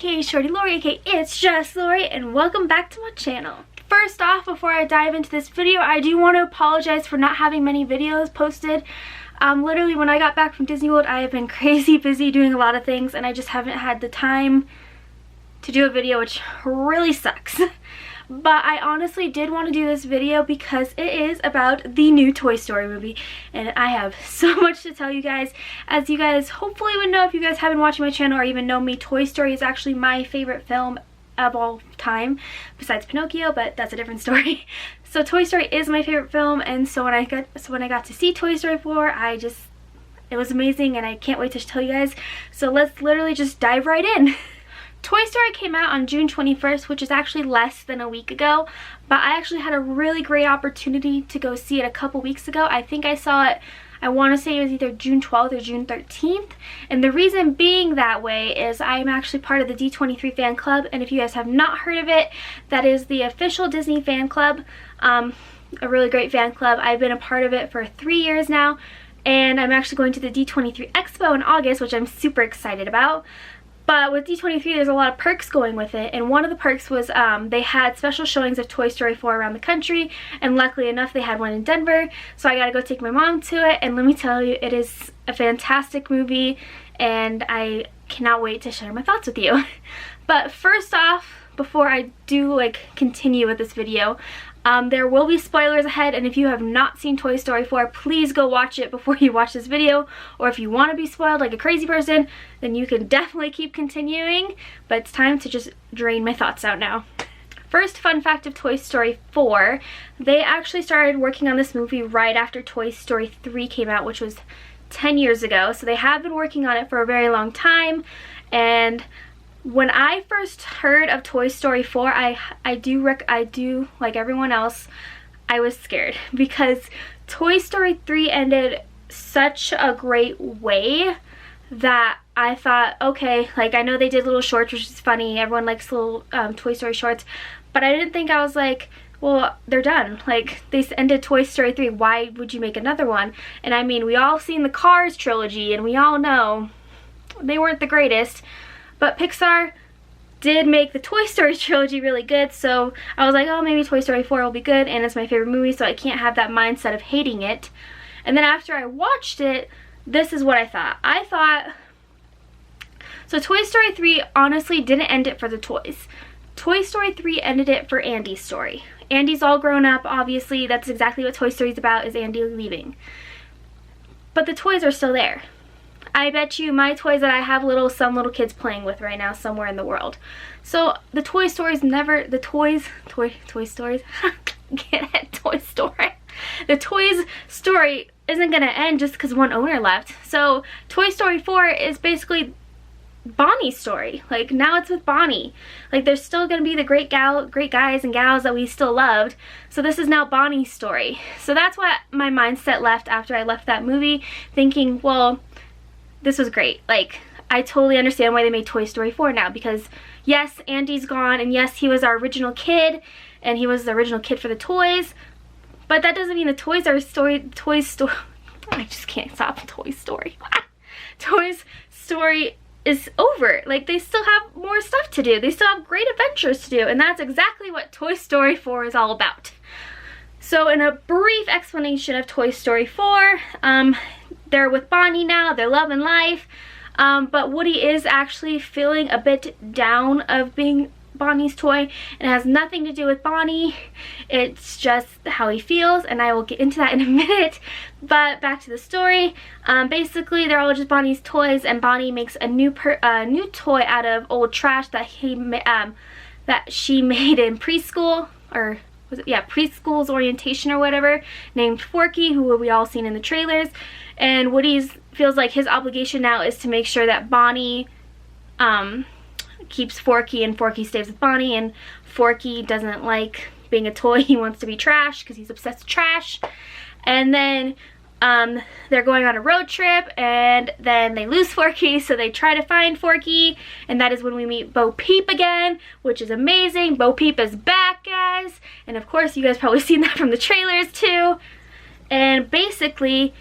aka Shorty Lori, aka It's Just Lori, and welcome back to my channel. First off, before I dive into this video, I do want to apologize for not having many videos posted. Literally when I got back from Disney World, I have been crazy busy doing a lot of things and I just haven't had the time to do a video, which really sucks. But I honestly did want to do this video because it is about the new Toy Story movie and I have so much to tell you guys. As you guys hopefully would know if you guys haven't watched my channel or even know me, Toy Story is actually my favorite film of all time besides Pinocchio, but that's a different story. So Toy Story is my favorite film, and so when I got to see Toy Story 4, it was amazing and I can't wait to tell you guys. So let's literally just dive right in. Toy Story came out on June 21st, which is actually less than a week ago, but I actually had a really great opportunity to go see it a couple weeks ago. I think I saw it, I want to say it was either June 12th or June 13th, and the reason being that way is I'm actually part of the D23 fan club, and if you guys have not heard of it, that is the official Disney fan club, a really great fan club. I've been a part of it for 3 years now, and I'm actually going to the D23 Expo in August, which I'm super excited about. But with D23, there's a lot of perks going with it, and one of the perks was they had special showings of Toy Story 4 around the country, and luckily enough, they had one in Denver, so I got to go take my mom to it, and let me tell you, it is a fantastic movie, and I cannot wait to share my thoughts with you. But first off, before I do continue with this video, there will be spoilers ahead, and if you have not seen Toy Story 4, please go watch it before you watch this video, or if you want to be spoiled like a crazy person, then you can definitely keep continuing, but it's time to just drain my thoughts out now. First fun fact of Toy Story 4, they actually started working on this movie right after Toy Story 3 came out, which was 10 years ago, so they have been working on it for a very long time. And when I first heard of Toy Story 4, I do like everyone else, I was scared because Toy Story 3 ended such a great way that I thought, okay, I know they did little shorts, which is funny, everyone likes little Toy Story shorts, but I didn't think, I was like, well, they're done. They ended Toy Story 3, why would you make another one? And I mean, we all seen the Cars trilogy and we all know they weren't the greatest. But Pixar did make the Toy Story trilogy really good, so I was like, oh, maybe Toy Story 4 will be good, and it's my favorite movie, so I can't have that mindset of hating it. And then after I watched it, this is what I thought. So Toy Story 3 honestly didn't end it for the toys. Toy Story 3 ended it for Andy's story. Andy's all grown up, obviously, that's exactly what Toy Story is about, is Andy leaving. But the toys are still there. I bet you my toys that I have some little kids playing with right now somewhere in the world. So the Toy Stories never, the Toy Stories, get it, Toy Story. The Toys story isn't going to end just because one owner left. So Toy Story 4 is basically Bonnie's story. Now it's with Bonnie. There's still going to be the great guys and gals that we still loved. So this is now Bonnie's story. So that's what my mindset left after I left that movie, thinking, well, this was great. I totally understand why they made Toy Story 4 now, because yes, Andy's gone, and yes, he was our original kid, and he was the original kid for the toys, but that doesn't mean the toys are I just can't stop Toy Story. Toys Story is over. They still have more stuff to do. They still have great adventures to do, and that's exactly what Toy Story 4 is all about. So in a brief explanation of Toy Story 4, they're with Bonnie now, they're loving life, but Woody is actually feeling a bit down of being Bonnie's toy, and it has nothing to do with Bonnie, it's just how he feels, and I will get into that in a minute. But back to the story, basically they're all just Bonnie's toys, and Bonnie makes a new toy out of old trash that she made in preschool, or preschool's orientation or whatever, named Forky, who we all seen in the trailers. And Woody feels like his obligation now is to make sure that Bonnie keeps Forky and Forky stays with Bonnie, and Forky doesn't like being a toy, he wants to be trash because he's obsessed with trash. And then they're going on a road trip, and then they lose Forky, so they try to find Forky, and that is when we meet Bo Peep again, which is amazing. Bo Peep is back, guys, and of course you guys probably seen that from the trailers too. And basically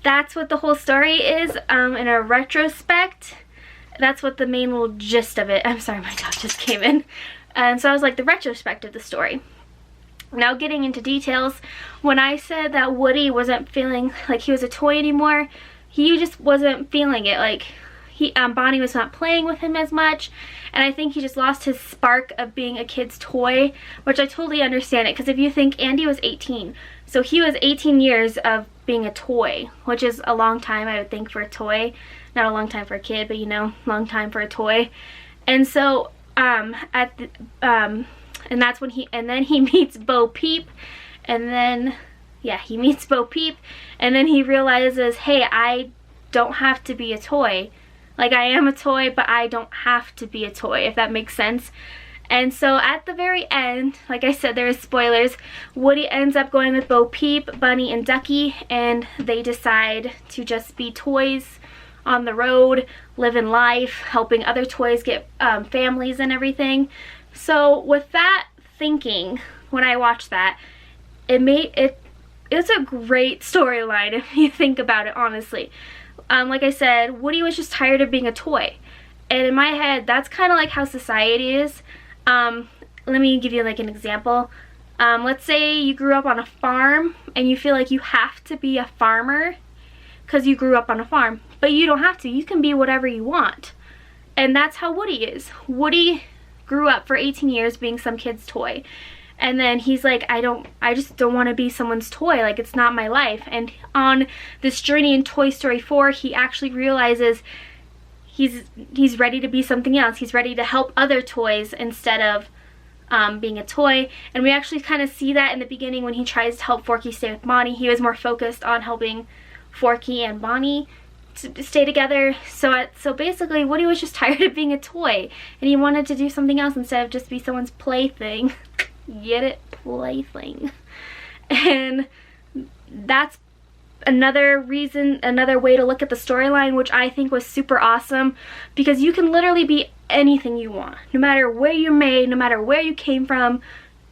that's what the whole story is in a retrospect. that's what the main little gist of it. I'm sorry, my dog just came in. And so I was like the retrospect of the story. Now getting into details, when I said that Woody wasn't feeling like he was a toy anymore, he just wasn't feeling it. Like Bonnie was not playing with him as much, and I think he just lost his spark of being a kid's toy, which I totally understand it, because if you think, Andy was 18, so he was 18 years of being a toy, which is a long time, I would think, for a toy. Not a long time for a kid, but you know, long time for a toy. And so and that's when then he meets Bo Peep, and then yeah, he meets Bo Peep, and then he realizes, hey, I don't have to be a toy. Like, I am a toy, but I don't have to be a toy, if that makes sense. And so at the very end, like I said, there is spoilers, Woody ends up going with Bo Peep, Bunny, and Ducky, and they decide to just be toys on the road, living life, helping other toys get families and everything. So with that thinking, when I watched that, it's a great storyline if you think about it, honestly. Like I said, Woody was just tired of being a toy. And in my head, that's kind of like how society is. Let me give you like an example. Let's say you grew up on a farm and you feel like you have to be a farmer because you grew up on a farm. But you don't have to. You can be whatever you want. And that's how Woody is. Woody grew up for 18 years being some kid's toy. And then he's like, I just don't want to be someone's toy. Like, it's not my life. And on this journey in Toy Story 4, he actually realizes he's ready to be something else. He's ready to help other toys instead of being a toy. And we actually kind of see that in the beginning when he tries to help Forky stay with Bonnie. He was more focused on helping Forky and Bonnie to stay together. So basically, Woody was just tired of being a toy, and he wanted to do something else instead of just be someone's plaything. Get it? Plaything. And that's another reason, another way to look at the storyline, which I think was super awesome, because you can literally be anything you want. No matter where you're made, no matter where you came from,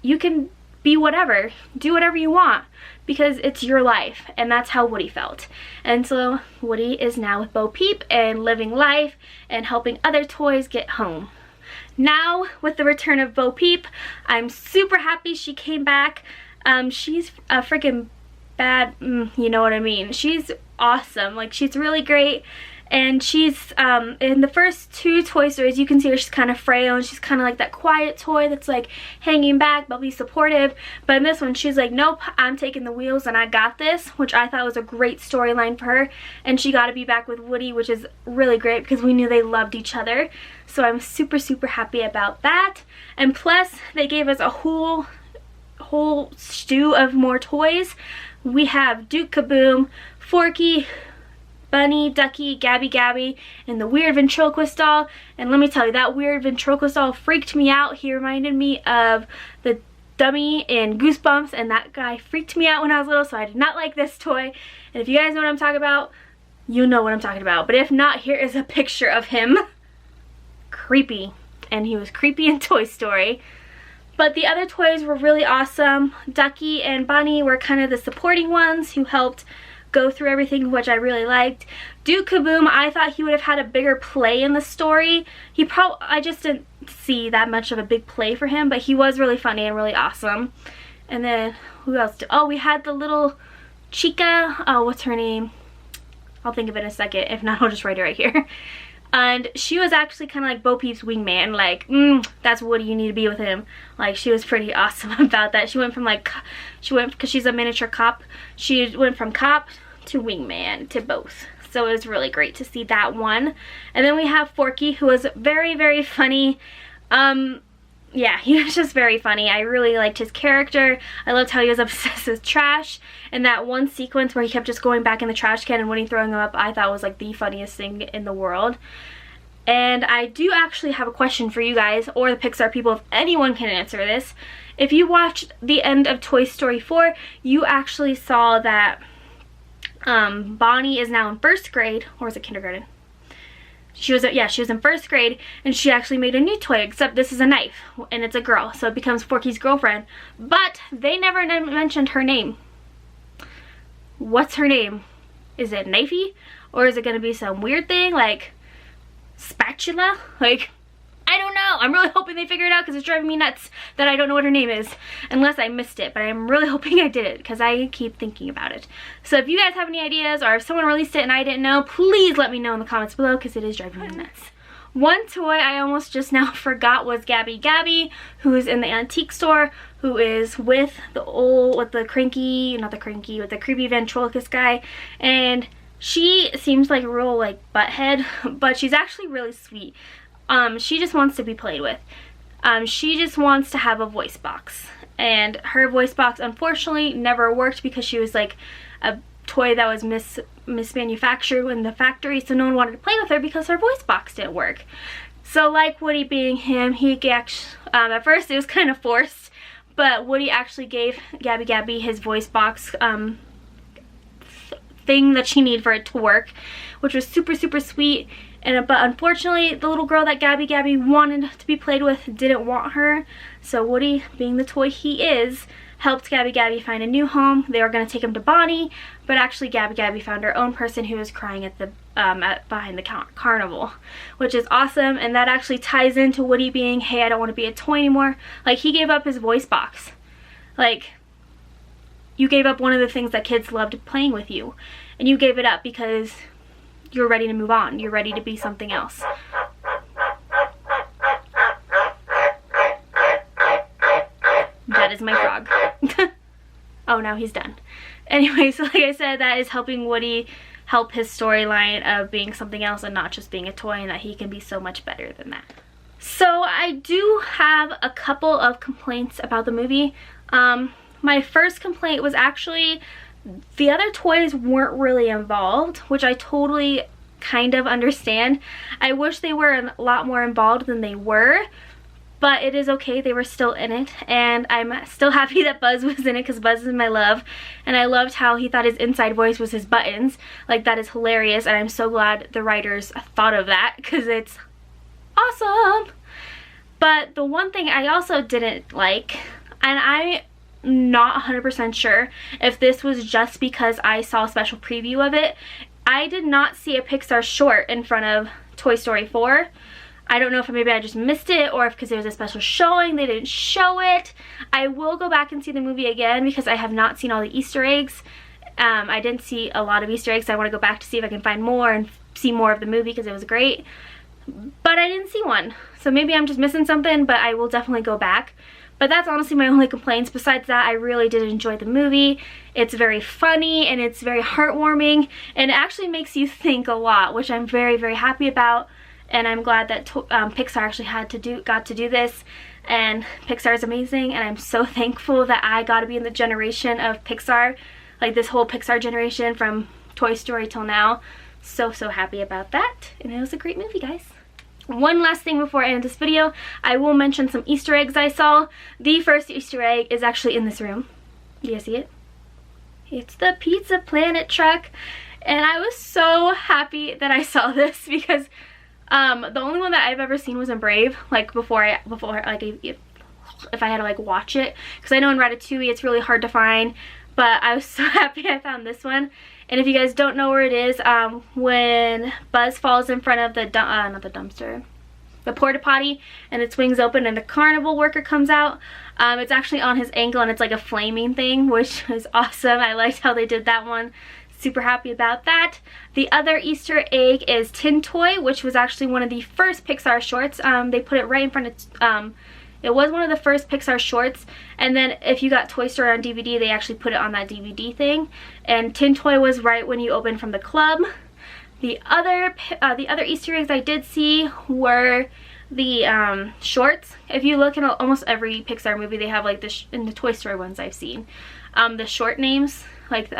you can be whatever. Do whatever you want, because it's your life. And that's how Woody felt. And so Woody is now with Bo Peep and living life and helping other toys get home. Now, with the return of Bo Peep, I'm super happy she came back. She's a freaking bad, you know what I mean. She's awesome. Like, she's really great. And she's, in the first two Toy Stories, you can see her, she's kind of frail, and she's kind of like that quiet toy that's like hanging back but be supportive. But in this one, she's like, nope, I'm taking the wheels and I got this, which I thought was a great storyline for her. And she got to be back with Woody, which is really great because we knew they loved each other. So I'm super, super happy about that. And plus, they gave us a whole stew of more toys. We have Duke Kaboom, Forky, Bunny, Ducky, Gabby, and the weird ventriloquist doll. And let me tell you, that weird ventriloquist doll freaked me out. He reminded me of the dummy in Goosebumps, and that guy freaked me out when I was little, so I did not like this toy. And if you guys know what I'm talking about, you know what I'm talking about. But if not, here is a picture of him. Creepy. And he was creepy in Toy Story. But the other toys were really awesome. Ducky and Bunny were kind of the supporting ones who helped go through everything, which I really liked. Duke Kaboom, I thought he would have had a bigger play in the story. I just didn't see that much of a big play for him, but he was really funny and really awesome. And then, who else? We had the little Chica, what's her name? I'll think of it in a second. If not, I'll just write it right here. And she was actually kind of like Bo Peep's wingman. Like, that's Woody, you need to be with him. Like, she was pretty awesome about that. She went from because she's a miniature cop, she went from cop to wingman, to both. So it was really great to see that one. And then we have Forky, who was very, very funny. Yeah, he was just very funny. I really liked his character. I loved how he was obsessed with trash. And that one sequence where he kept just going back in the trash can and Woody throwing him up, I thought was like the funniest thing in the world. And I do actually have a question for you guys, or the Pixar people, if anyone can answer this. If you watched the end of Toy Story 4, you actually saw that Bonnie is now in 1st grade, or is it kindergarten? She was in 1st grade, and she actually made a new toy, except this is a knife, and it's a girl, so it becomes Forky's girlfriend. But they never mentioned her name. What's her name? Is it Knifey? Or is it going to be some weird thing? Like, spatula. Like, I don't know. I'm really hoping they figure it out because it's driving me nuts that I don't know what her name is. Unless I missed it, but I'm really hoping I did it because I keep thinking about it. So if you guys have any ideas or if someone released it and I didn't know, please let me know in the comments below because it is driving me nuts. One toy I almost just now forgot was Gabby Gabby, who is in the antique store, who is with the creepy ventriloquist guy, and she seems like a real like butthead, but she's actually really sweet. She just wants to be played with. She just wants to have a voice box, and her voice box unfortunately never worked because she was like a toy that was mismanufactured in the factory, so no one wanted to play with her because her voice box didn't work. So like Woody being him, he actually, at first it was kind of forced, but Woody actually gave Gabby Gabby his voice box thing that she needed for it to work, which was super sweet. But unfortunately, the little girl that Gabby Gabby wanted to be played with didn't want her. So Woody, being the toy he is, helped Gabby Gabby find a new home. They were going to take him to Bonnie, but actually Gabby Gabby found her own person who was crying at the behind the carnival, which is awesome. And that actually ties into Woody being, hey, I don't want to be a toy anymore. Like, he gave up his voice box. Like, you gave up one of the things that kids loved playing with you, and you gave it up because you're ready to move on. You're ready to be something else. That is my frog. Oh, now he's done. Anyway, so like I said, that is helping Woody help his storyline of being something else and not just being a toy, and that he can be so much better than that. So I do have a couple of complaints about the movie. My first complaint was actually the other toys weren't really involved, which I totally kind of understand. I wish they were a lot more involved than they were, but it is okay, they were still in it, and I'm still happy that Buzz was in it because Buzz is my love, and I loved how he thought his inside voice was his buttons. Like, that is hilarious, and I'm so glad the writers thought of that because it's awesome. But the one thing I also didn't like, and I'm not 100% sure if this was just because I saw a special preview of it, I did not see a Pixar short in front of Toy Story 4. I don't know if maybe I just missed it or if because it was a special showing they didn't show it. I will go back and see the movie again because I have not seen all the Easter eggs. I didn't see a lot of Easter eggs. I want to go back to see if I can find more and see more of the movie because it was great. But I didn't see one. So maybe I'm just missing something, but I will definitely go back. But that's honestly my only complaints. Besides that, I really did enjoy the movie. It's very funny and it's very heartwarming, and it actually makes you think a lot, which I'm very happy about. And I'm glad that Pixar actually got to do this, and Pixar is amazing, and I'm so thankful that I got to be in the generation of Pixar, like this whole Pixar generation from Toy Story till now. So happy about that, and it was a great movie, guys. One last thing before I end this video, I will mention some Easter eggs I saw. The first Easter egg is actually in this room. Do you guys see it? It's the Pizza Planet truck, and I was so happy that I saw this because the only one that I've ever seen was in Brave, like before like if I had to like watch it, because I know in Ratatouille it's really hard to find, but I was so happy I found this one. And if you guys don't know where it is, when Buzz falls in front of the not the dumpster, the porta potty, and it swings open and the carnival worker comes out, it's actually on his ankle and it's like a flaming thing, which is awesome. I liked how they did that one. Super happy about that. The other Easter egg is Tin Toy, which was actually one of the first Pixar shorts. They put it right in front of, it was one of the first Pixar shorts, and then if you got Toy Story on DVD, they actually put it on that DVD thing. And Tin Toy was right when you opened from the club. The other Easter eggs I did see were the shorts. If you look in almost every Pixar movie, they have like this, in the Toy Story ones I've seen, the short names, like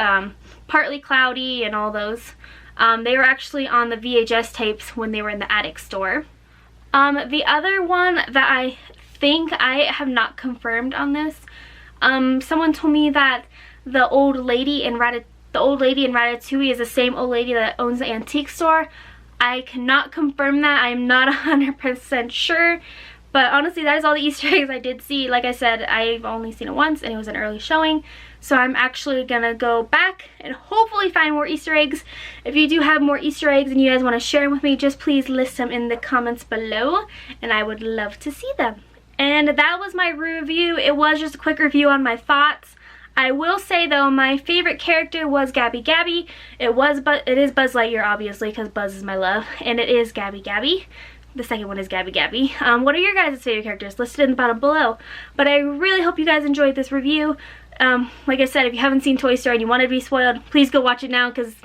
Partly Cloudy and all those. They were actually on the VHS tapes when they were in the attic store. The other one that I think, I have not confirmed on this, someone told me that the old lady in Ratatouille is the same old lady that owns the antique store. I cannot confirm that. I'm not 100% sure, but honestly that is all the Easter eggs I did see. Like I said, I've only seen it once and it was an early showing, So I'm actually gonna go back and hopefully find more Easter eggs. If you do have more Easter eggs and you guys want to share them with me, just please list them in the comments below and I would love to see them. And that was my review. It was just a quick review on my thoughts. I will say though, my favorite character was Gabby Gabby. It is Buzz Lightyear obviously, because Buzz is my love, and it is Gabby Gabby. The second one is Gabby Gabby. What are your guys' favorite characters? Listed in the bottom below. But I really hope you guys enjoyed this review. Like I said, if you haven't seen Toy Story and you want to be spoiled, please go watch it now because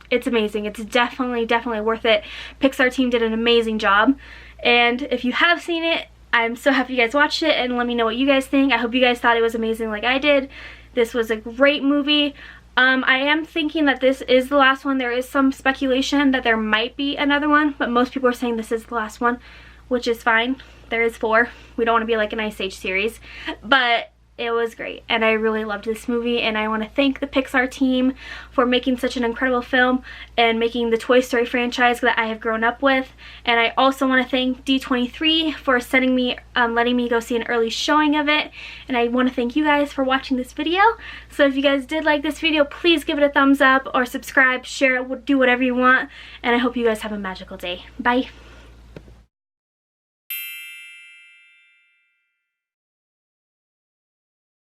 it's amazing. It's definitely worth it. Pixar team did an amazing job. And if you have seen it, I'm so happy you guys watched it, and let me know what you guys think. I hope you guys thought it was amazing like I did. This was a great movie. I am thinking that this is the last one. There is some speculation that there might be another one, but most people are saying this is the last one, which is fine. There is 4. We don't want to be like an Ice Age series, but it was great and I really loved this movie, and I want to thank the Pixar team for making such an incredible film and making the Toy Story franchise that I have grown up with. And I also want to thank D23 for letting me go see an early showing of it, and I want to thank you guys for watching this video. So if you guys did like this video, please give it a thumbs up or subscribe, share it, do whatever you want, and I hope you guys have a magical day. Bye.